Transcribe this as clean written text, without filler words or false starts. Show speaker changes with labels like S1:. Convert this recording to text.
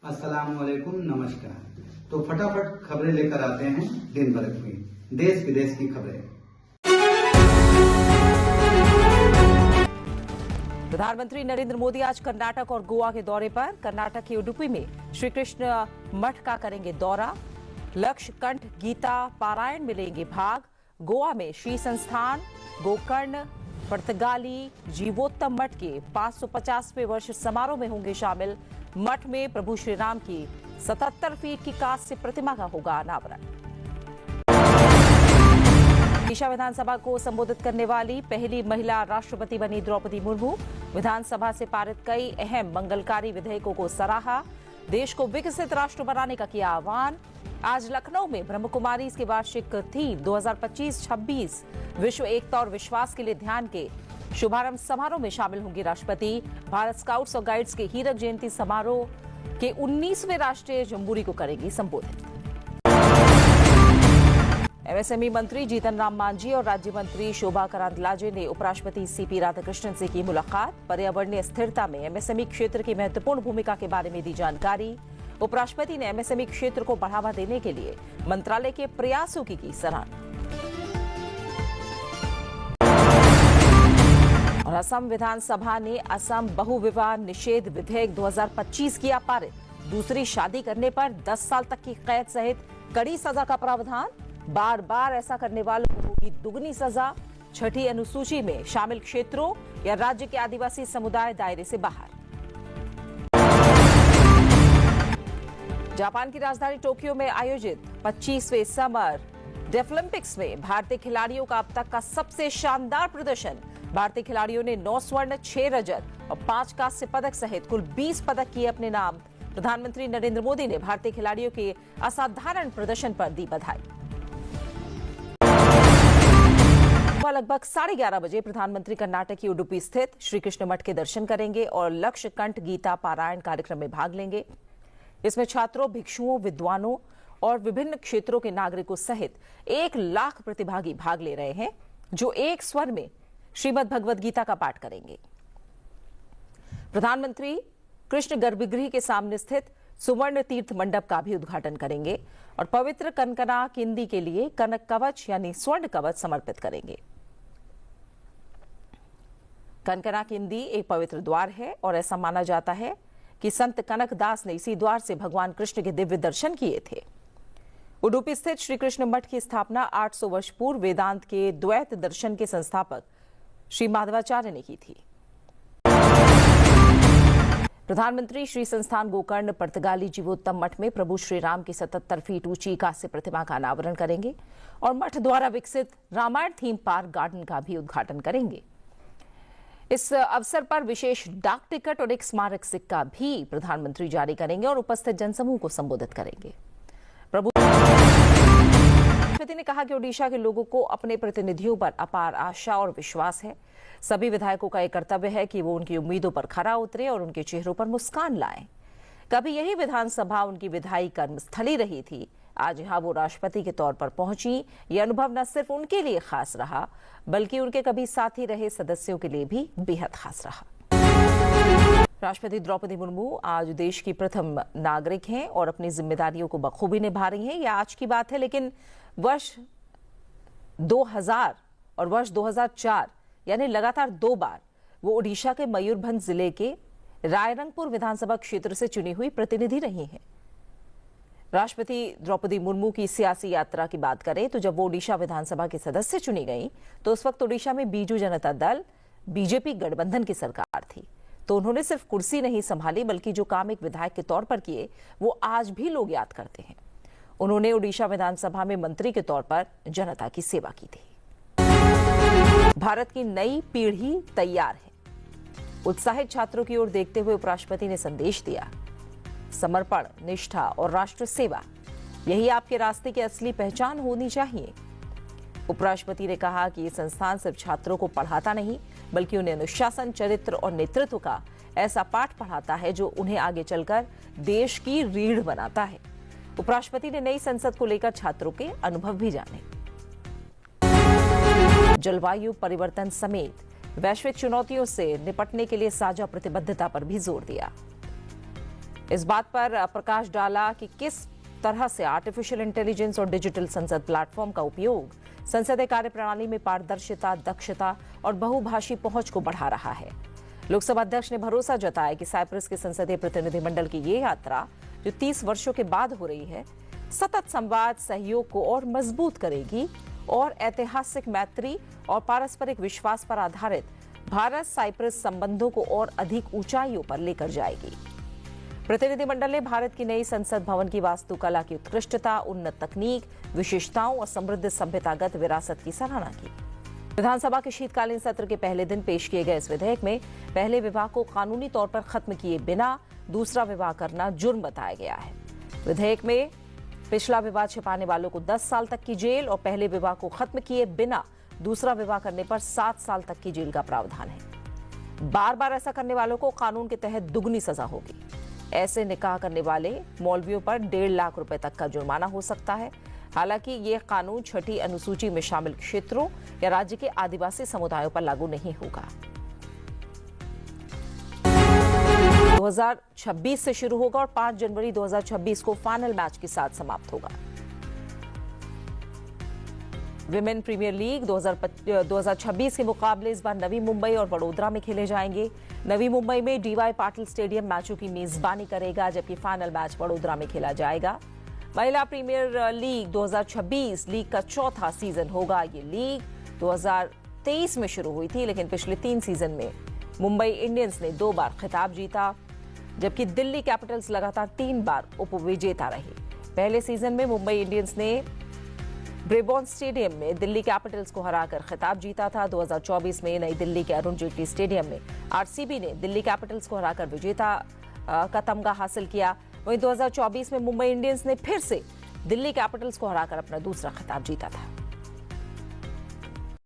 S1: अस्सलामुअलैकुम, नमस्कार। तो फटाफट खबरें लेकर आते हैं दिन भर की देश विदेश की खबरें।
S2: प्रधानमंत्री नरेंद्र मोदी आज कर्नाटक और गोवा के दौरे पर। कर्नाटक के उडुपी में श्री कृष्ण मठ का करेंगे दौरा। लक्ष्य कंठ गीता पारायण में लेंगे भाग। गोवा में श्री संस्थान गोकर्ण पर्तगाली जीवोत्तम मठ के 550वें वर्ष समारोह में होंगे शामिल। मठ में प्रभु श्री राम की 77 फीट की कांस्य प्रतिमा का होगा अनावरण। ओडिशा विधानसभा को संबोधित करने वाली पहली महिला राष्ट्रपति बनी द्रौपदी मुर्मू। विधानसभा से पारित कई अहम मंगलकारी विधेयकों को सराहा। देश को विकसित राष्ट्र बनाने का किया आह्वान। आज लखनऊ में ब्रह्म कुमारी इसके वार्षिक थीम 2025-26 विश्व एकता और विश्वास के लिए ध्यान के शुभारंभ समारोह में शामिल होंगी राष्ट्रपति। भारत स्काउट्स और गाइड्स के हीरक जयंती समारोह के 19वें राष्ट्रीय जम्बूरी को करेंगी संबोधित। एमएसएमई मंत्री जीतन राम मांझी और राज्य मंत्री शोभा करांदलाजे ने उपराष्ट्रपति सीपी राधाकृष्णन से की मुलाकात। पर्यावरणीय स्थिरता में एमएसएमई क्षेत्र की महत्वपूर्ण भूमिका के बारे में दी जानकारी। उपराष्ट्रपति ने एमएसएमई क्षेत्र को बढ़ावा देने के लिए मंत्रालय के प्रयासों की सराहना। और असम विधानसभा ने असम बहुविवाह निषेध विधेयक 2025 किया पारित। दूसरी शादी करने पर 10 साल तक की कैद सहित कड़ी सजा का प्रावधान। बार बार ऐसा करने वालों को होगी दुगनी सजा। छठी अनुसूची में शामिल क्षेत्रों या राज्य के आदिवासी समुदाय दायरे से बाहर। जापान की राजधानी टोक्यो में आयोजित 25वें समर डेफलिम्पिक्स में भारतीय खिलाड़ियों का अब तक का सबसे शानदार प्रदर्शन। भारतीय खिलाड़ियों ने 9 स्वर्ण 6 रजत और 5 कांस्य पदक सहित कुल 20 पदक किए अपने नाम। प्रधानमंत्री नरेंद्र मोदी ने भारतीय खिलाड़ियों के असाधारण प्रदर्शन पर दी बधाई। लगभग 11:30 बजे प्रधानमंत्री कर्नाटक की उडुपी स्थित श्री कृष्ण मठ के दर्शन करेंगे और लक्ष्य कंठ गीता पारायण कार्यक्रम में भाग लेंगे। इसमें छात्रों, भिक्षुओं, विद्वानों और विभिन्न क्षेत्रों के नागरिकों सहित 1 लाख प्रतिभागी भाग ले रहे हैं, जो एक स्वर में श्रीमद् भगवद गीता का पाठ करेंगे। प्रधानमंत्री कृष्ण गर्भगृह के सामने स्थित सुवर्ण तीर्थ मंडप का भी उद्घाटन करेंगे और पवित्र कनकना किंदी के लिए कनक कवच यानी स्वर्ण कवच समर्पित करेंगे। कनकना किंदी एक पवित्र द्वार है और ऐसा माना जाता है कि संत कनक दास ने इसी द्वार से भगवान कृष्ण के दिव्य दर्शन किए थे। उडुपी स्थित श्री कृष्ण मठ की स्थापना 800 वर्ष पूर्व वेदांत के द्वैत दर्शन के संस्थापक श्री माधवाचार्य ने की थी। प्रधानमंत्री श्री संस्थान गोकर्ण पर्तगाली जीवोत्तम मठ में प्रभु श्री राम की 77 फीट ऊंची कांस्य प्रतिमा का अनावरण करेंगे और मठ द्वारा विकसित रामायण थीम पार्क गार्डन का भी उद्घाटन करेंगे। इस अवसर पर विशेष डाक टिकट और एक स्मारक सिक्का भी प्रधानमंत्री जारी करेंगे और उपस्थित जनसमूह को संबोधित करेंगे। राष्ट्रपति ने कहा कि ओडिशा के लोगों को अपने प्रतिनिधियों पर अपार आशा और विश्वास है। सभी विधायकों का एक कर्तव्य है कि वो उनकी उम्मीदों पर खरा उतरे और उनके चेहरों पर मुस्कान लाएं। कभी यही विधानसभा उनकी विधायी कर्मस्थली रही थी, आज यहाँ वो राष्ट्रपति के तौर पर पहुंची। ये अनुभव न सिर्फ उनके लिए खास रहा, बल्कि उनके कभी साथी रहे सदस्यों के लिए भी बेहद खास रहा। राष्ट्रपति द्रौपदी मुर्मू आज देश की प्रथम नागरिक हैं और अपनी जिम्मेदारियों को बखूबी निभा रही हैं। यह आज की बात है, लेकिन वर्ष 2000 और वर्ष 2004 यानी लगातार 2 बार वो ओडिशा के मयूरभंज जिले के रायरंगपुर विधानसभा क्षेत्र से चुनी हुई प्रतिनिधि रही हैं। राष्ट्रपति द्रौपदी मुर्मू की सियासी यात्रा की बात करें तो जब वो ओडिशा विधानसभा के सदस्य चुनी गई तो उस वक्त ओडिशा में बीजू जनता दल बीजेपी गठबंधन की सरकार थी। तो उन्होंने सिर्फ कुर्सी नहीं संभाली, बल्कि जो काम एक विधायक के तौर पर किए वो आज भी लोग याद करते हैं। उन्होंने ओडिशा विधानसभा में मंत्री के तौर पर जनता की सेवा की थी। भारत की नई पीढ़ी तैयार है। उत्साहित छात्रों की ओर देखते हुए उपराष्ट्रपति ने संदेश दिया, समर्पण, निष्ठा और राष्ट्र सेवा यही आपके रास्ते की असली पहचान होनी चाहिए। उपराष्ट्रपति ने कहा कि ये संस्थान सिर्फ छात्रों को पढ़ाता नहीं, बल्कि उन्हें अनुशासन, चरित्र और नेतृत्व का ऐसा पाठ पढ़ाता है जो उन्हें आगे चलकर देश की रीढ़ बनाता है। उपराष्ट्रपति ने नई संसद को लेकर छात्रों के अनुभव भी जाने। जलवायु परिवर्तन समेत वैश्विक चुनौतियों से निपटने के लिए साझा प्रतिबद्धता पर भी जोर दिया। इस बात पर प्रकाश डाला कि किस तरह से आर्टिफिशियल इंटेलिजेंस और डिजिटल संसद प्लेटफॉर्म का उपयोग संसदीय कार्यप्रणाली में पारदर्शिता, दक्षता और बहुभाषी पहुंच को बढ़ा रहा है। लोकसभा अध्यक्ष ने भरोसा जताया कि साइप्रस के संसदीय प्रतिनिधिमंडल की ये यात्रा, जो 30 वर्षों के बाद हो रही है, सतत संवाद, सहयोग को और मजबूत करेगी और ऐतिहासिक मैत्री और पारस्परिक विश्वास पर आधारित भारत साइप्रस संबंधों को और अधिक ऊंचाइयों पर लेकर जाएगी। प्रतिनिधिमंडल ने भारत की नई संसद भवन की वास्तुकला की उत्कृष्टता, उन्नत तकनीक, विशेषताओं और समृद्ध सभ्यतागत विरासत की सराहना की। विधानसभा के शीतकालीन सत्र के पहले दिन पेश किए गए इस विधेयक में पहले विवाह को कानूनी तौर पर खत्म किए बिना दूसरा विवाह करना जुर्म बताया गया है। विधेयक में पिछला विवाह छिपाने वालों को 10 साल तक की जेल और पहले विवाह को खत्म किए बिना दूसरा विवाह करने पर 7 साल तक की जेल का प्रावधान है। बार बार ऐसा करने वालों को कानून के तहत दुगनी सजा होगी। ऐसे निकाह करने वाले मौलवियों पर 1.5 लाख रुपए तक का जुर्माना हो सकता है। हालांकि ये कानून छठी अनुसूची में शामिल क्षेत्रों या राज्य के आदिवासी समुदायों पर लागू नहीं होगा। 2026 से शुरू होगा और 5 जनवरी 2026 को फाइनल मैच के साथ समाप्त होगा। विमेन प्रीमियर लीग 2026 के मुकाबले इस बार नवी मुंबई और वडोदरा में खेले जाएंगे। नवी मुंबई में डीवाई पाटिल स्टेडियम मैचों की मेजबानी करेगा, जबकि फाइनल मैच वडोदरा में खेला जाएगा। महिला प्रीमियर लीग 2026 लीग का चौथा सीजन होगा। ये लीग 2023 में शुरू हुई थी, लेकिन पिछले 3 सीजन में मुंबई इंडियंस ने 2 बार खिताब जीता, जबकि दिल्ली कैपिटल्स लगातार 3 बार उपविजेता रही। पहले सीजन में मुंबई इंडियंस ने ब्रेबॉर्न स्टेडियम में दिल्ली कैपिटल्स को हराकर खिताब जीता था। 2024 में नई दिल्ली के अरुण जेटली स्टेडियम में आरसीबी ने दिल्ली कैपिटल्स को हराकर विजेता का तमगा हासिल किया। वहीं 2024 में मुंबई इंडियंस ने फिर से दिल्ली कैपिटल्स को हराकर अपना दूसरा खिताब जीता था।